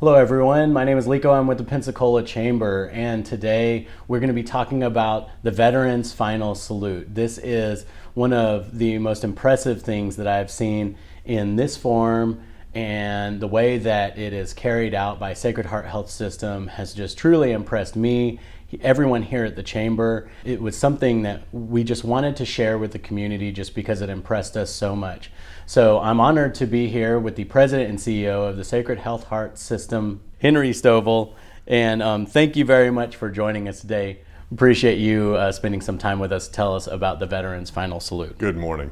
Hello everyone, my name is Lico. I'm with the Pensacola Chamber, and today we're going to be talking about the Veterans Final Salute. This is one of the most impressive things that I've seen in this form, and the way that it is carried out by Sacred Heart Health System has just truly impressed me, everyone here at the Chamber. It was something that we just wanted to share with the community just because it impressed us so much. So I'm honored to be here with the President and CEO of the Sacred Heart System, Henry Stovall, and thank you very much for joining us today. Appreciate you spending some time with us to tell us about the Veterans Final Salute. Good morning.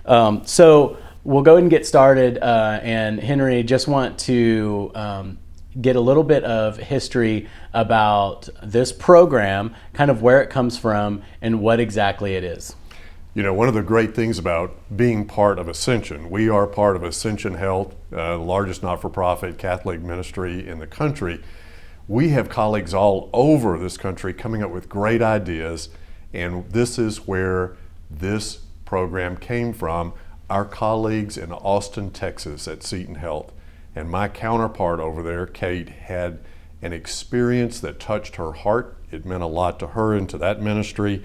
So we'll go ahead and get started, and Henry, just want to get a little bit of history about this program, kind of where it comes from and what exactly it is. You know, one of the great things about being part of Ascension, we are part of Ascension Health, the largest not-for-profit Catholic ministry in the country. We have colleagues all over this country coming up with great ideas, and this is where this program came from. Our colleagues in Austin, Texas at Seton Health, and my counterpart over there, Kate, had an experience that touched her heart. It meant a lot to her and to that ministry.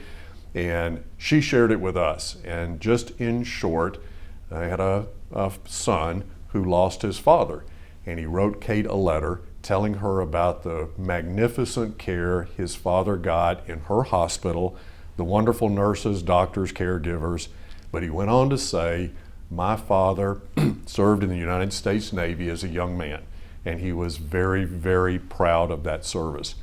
And she shared it with us. And just in short, I had a son who lost his father. And he wrote Kate a letter telling her about the magnificent care his father got in her hospital, the wonderful nurses, doctors, caregivers. But he went on to say, my father served in the United States Navy as a young man. And he was very, very proud of that service.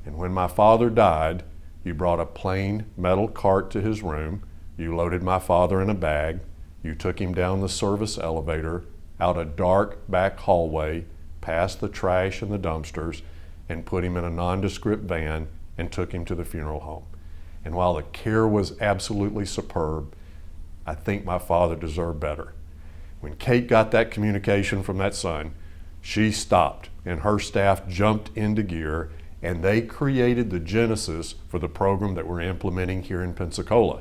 And when my father died, you brought a plain metal cart to his room, you loaded my father in a bag, you took him down the service elevator, out a dark back hallway, past the trash and the dumpsters, and put him in a nondescript van and took him to the funeral home. And while the care was absolutely superb, I think my father deserved better. When Kate got that communication from that son, she stopped and her staff jumped into gear, and they created the genesis for the program that we're implementing here in Pensacola.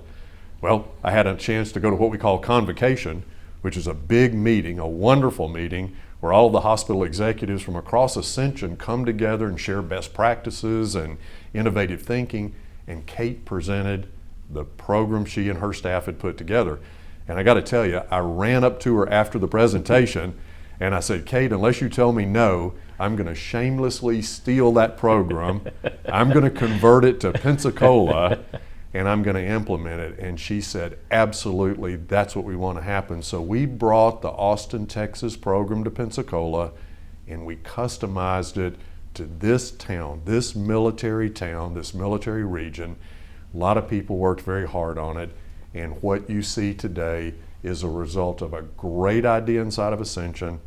Well, I had a chance to go to what we call convocation, which is a big meeting, a wonderful meeting, where all the hospital executives from across Ascension come together and share best practices and innovative thinking, and Kate presented the program she and her staff had put together. And I gotta tell you, I ran up to her after the presentation and I said, Kate, unless you tell me no, I'm going to shamelessly steal that program. I'm going to convert it to Pensacola, and I'm going to implement it. And she said, absolutely, that's what we want to happen. So we brought the Austin, Texas program to Pensacola, and we customized it to this town, this military town, this military region. A lot of people worked very hard on it, and what you see today is a result of a great idea inside of Ascension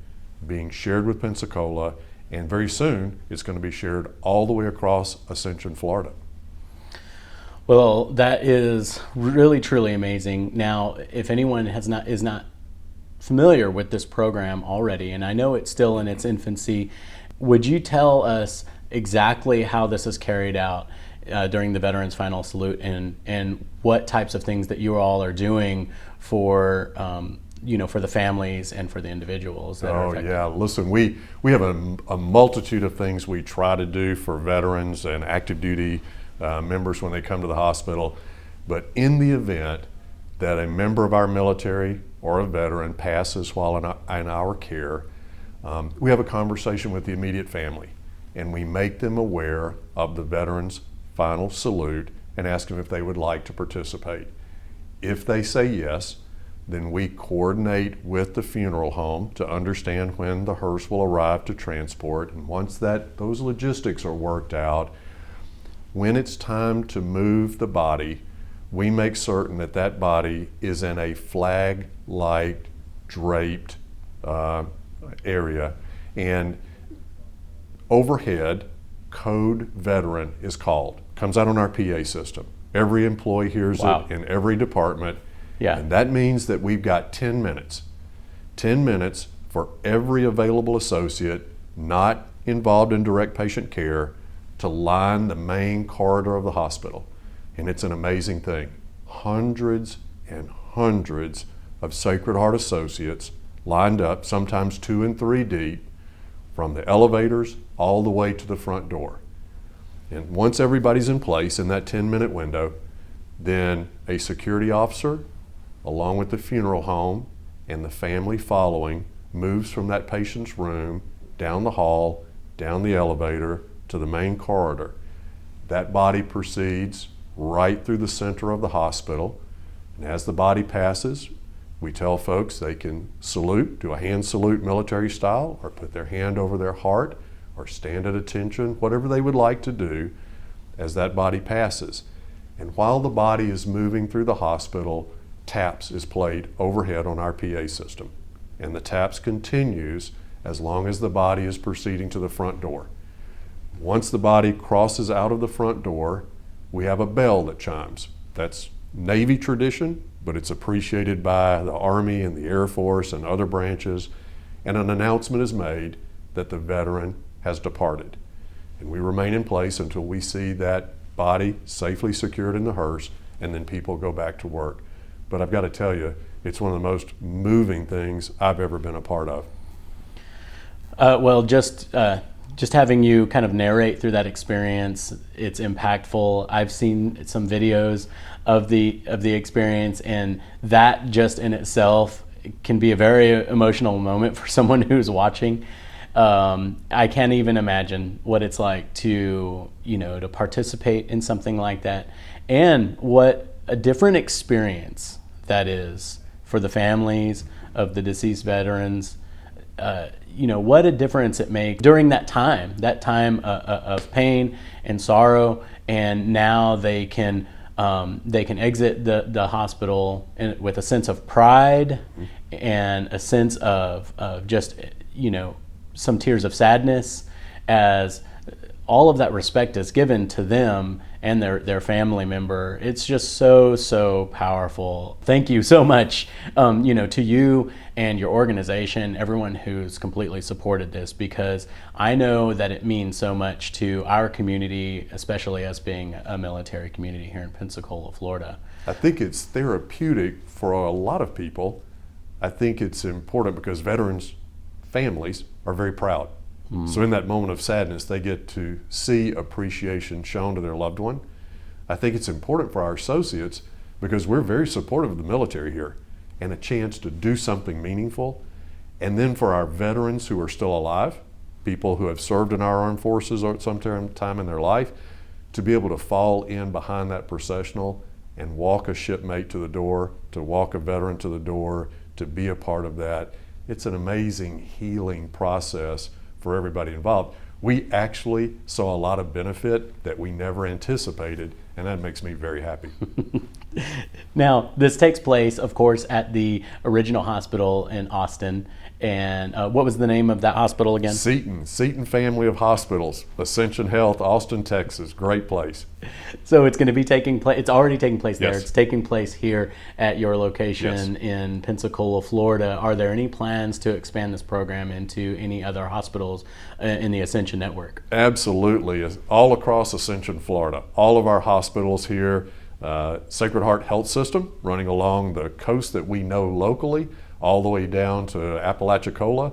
being shared with Pensacola, and very soon it's going to be shared all the way across Ascension, Florida. Well, that is really truly amazing. Now, if anyone is not familiar with this program already, and I know it's still in its infancy, would you tell us exactly how this is carried out during the Veterans Final Salute, and what types of things that you all are doing for for the families and for the individuals that are affected? Yeah, listen, we have a multitude of things we try to do for veterans and active duty members when they come to the hospital. But in the event that a member of our military or a veteran passes while in our care, we have a conversation with the immediate family, and we make them aware of the Veterans Final Salute and ask them if they would like to participate. If they say yes, then we coordinate with the funeral home to understand when the hearse will arrive to transport. And once those logistics are worked out, when it's time to move the body, we make certain that that body is in a flag-like draped area. And overhead, code veteran is called. Comes out on our PA system. Every employee hears it in every department. Yeah. And that means that we've got 10 minutes. 10 minutes for every available associate not involved in direct patient care to line the main corridor of the hospital. And it's an amazing thing. Hundreds and hundreds of Sacred Heart associates lined up, sometimes 2 and 3 deep, from the elevators all the way to the front door. And once everybody's in place in that 10-minute window, then a security officer, along with the funeral home and the family following, moves from that patient's room down the hall, down the elevator to the main corridor. That body proceeds right through the center of the hospital. And as the body passes, we tell folks they can salute, do a hand salute military style, or put their hand over their heart, or stand at attention, whatever they would like to do as that body passes. And while the body is moving through the hospital, taps is played overhead on our PA system. And the taps continues as long as the body is proceeding to the front door. Once the body crosses out of the front door, we have a bell that chimes. That's Navy tradition, but it's appreciated by the Army and the Air Force and other branches. And an announcement is made that the veteran has departed. And we remain in place until we see that body safely secured in the hearse, and then people go back to work. But I've got to tell you, it's one of the most moving things I've ever been a part of. Well, just having you kind of narrate through that experience, it's impactful. I've seen some videos of the experience, and that just in itself can be a very emotional moment for someone who's watching. I can't even imagine what it's like to participate in something like that, and what a different experience that is for the families of the deceased veterans. What a difference it makes during that time of pain and sorrow, and now they can exit the hospital with a sense of pride and a sense of just some tears of sadness, as all of that respect is given to them and their family member. It's just so powerful. Thank you so much, to you and your organization, everyone who's completely supported this, because I know that it means so much to our community, especially us being a military community here in Pensacola, Florida. I think it's therapeutic for a lot of people. I think it's important because veterans' families are very proud. So in that moment of sadness, they get to see appreciation shown to their loved one. I think it's important for our associates because we're very supportive of the military here, and a chance to do something meaningful. And then for our veterans who are still alive, people who have served in our armed forces at some time in their life, to be able to fall in behind that processional and walk a shipmate to the door, to walk a veteran to the door, to be a part of that. It's an amazing healing process for everybody involved. We actually saw a lot of benefit that we never anticipated, and that makes me very happy. Now, this takes place, of course, at the original hospital in Austin. And what was the name of that hospital again? Seton Family of Hospitals, Ascension Health, Austin, Texas. Great place. So it's going to be taking place, it's already taking place there. Yes. It's taking place here at your location in Pensacola, Florida. Are there any plans to expand this program into any other hospitals in the Ascension network? Absolutely. All across Ascension, Florida. All of our hospitals here, Sacred Heart Health System, running along the coast that we know locally, all the way down to Apalachicola.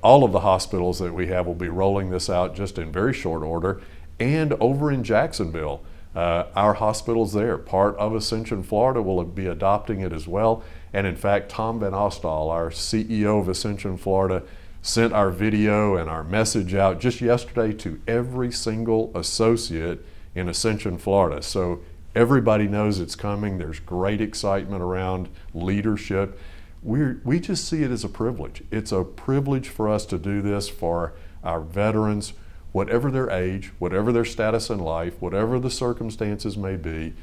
All of the hospitals that we have will be rolling this out just in very short order. And over in Jacksonville, our hospitals there, part of Ascension, Florida, will be adopting it as well. And in fact, Tom Van Ostall, our CEO of Ascension, Florida, sent our video and our message out just yesterday to every single associate in Ascension, Florida. So everybody knows it's coming. There's great excitement around leadership. We just see it as a privilege. It's a privilege for us to do this for our veterans, whatever their age, whatever their status in life, whatever the circumstances may be.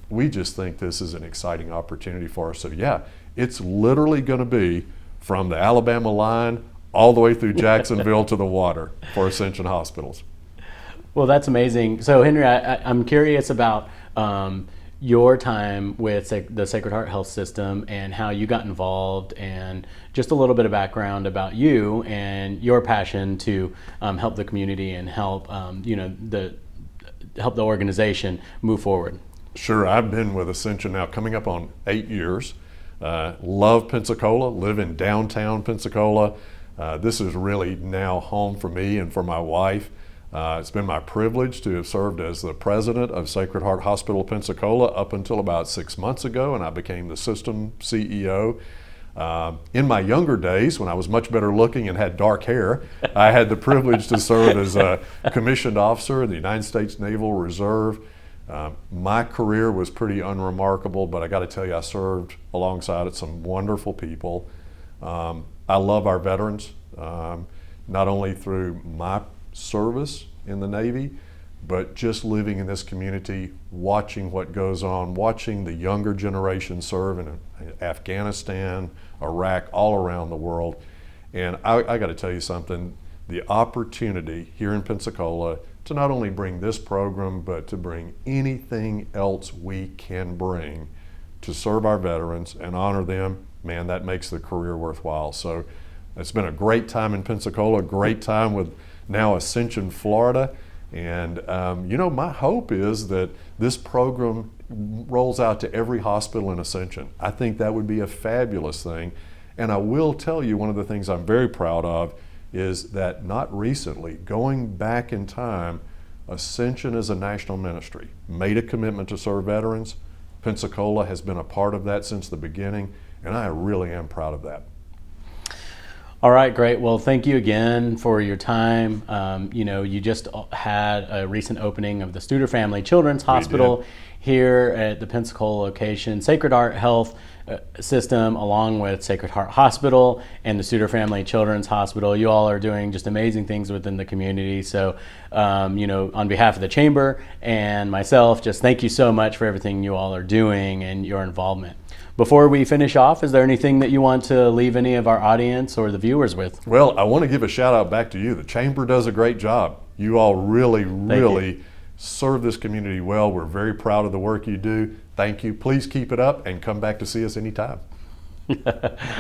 We just think this is an exciting opportunity for us. So yeah, it's literally going to be from the Alabama line all the way through Jacksonville to the water for Ascension Hospitals. Well, that's amazing. So Henry, I'm curious about your time with the Sacred Heart Health System and how you got involved, and just a little bit of background about you and your passion to help the community and help help the organization move forward. Sure, I've been with Ascension now coming up on 8 years. Love Pensacola, live in downtown Pensacola. This is really now home for me and for my wife. It's been my privilege to have served as the president of Sacred Heart Hospital Pensacola up until about 6 months ago, and I became the system CEO. In my younger days, when I was much better looking and had dark hair, I had the privilege to serve as a commissioned officer in the United States Naval Reserve. My career was pretty unremarkable, but I got to tell you, I served alongside some wonderful people. I love our veterans, not only through my service in the Navy, but just living in this community, watching what goes on, watching the younger generation serve in Afghanistan, Iraq, all around the world. And I got to tell you something, the opportunity here in Pensacola to not only bring this program, but to bring anything else we can bring to serve our veterans and honor them, man, that makes the career worthwhile. So it's been a great time in Pensacola, a great time with now Ascension, Florida. And my hope is that this program rolls out to every hospital in Ascension. I think that would be a fabulous thing. And I will tell you, one of the things I'm very proud of is that not recently, going back in time, Ascension as a national ministry made a commitment to serve veterans. Pensacola has been a part of that since the beginning, and I really am proud of that. All right, great. Well, thank you again for your time. You just had a recent opening of the Studer Family Children's Hospital here at the Pensacola location. Sacred Heart Health System, along with Sacred Heart Hospital and the Studer Family Children's Hospital, you all are doing just amazing things within the community. So, on behalf of the Chamber and myself, just thank you so much for everything you all are doing and your involvement. Before we finish off, is there anything that you want to leave any of our audience or the viewers with? Well, I want to give a shout out back to you. The Chamber does a great job. You all really serve this community well. We're very proud of the work you do. Thank you. Please keep it up and come back to see us anytime.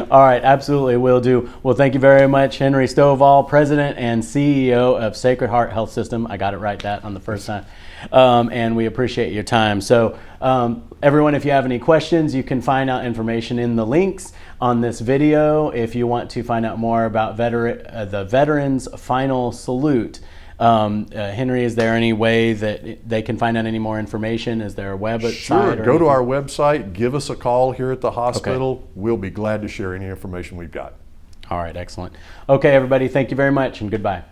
All right, absolutely, will do. Well, thank you very much, Henry Stovall, President and CEO of Sacred Heart Health System. I got it right that on the first time. And we appreciate your time. So everyone, if you have any questions, you can find out information in the links on this video. If you want to find out more about the Veterans Final Salute, Henry, is there any way that they can find out any more information? Is there a website? Sure, go to our website, give us a call here at the hospital. Okay. We'll be glad to share any information we've got. All right, excellent. Okay, everybody, thank you very much and goodbye.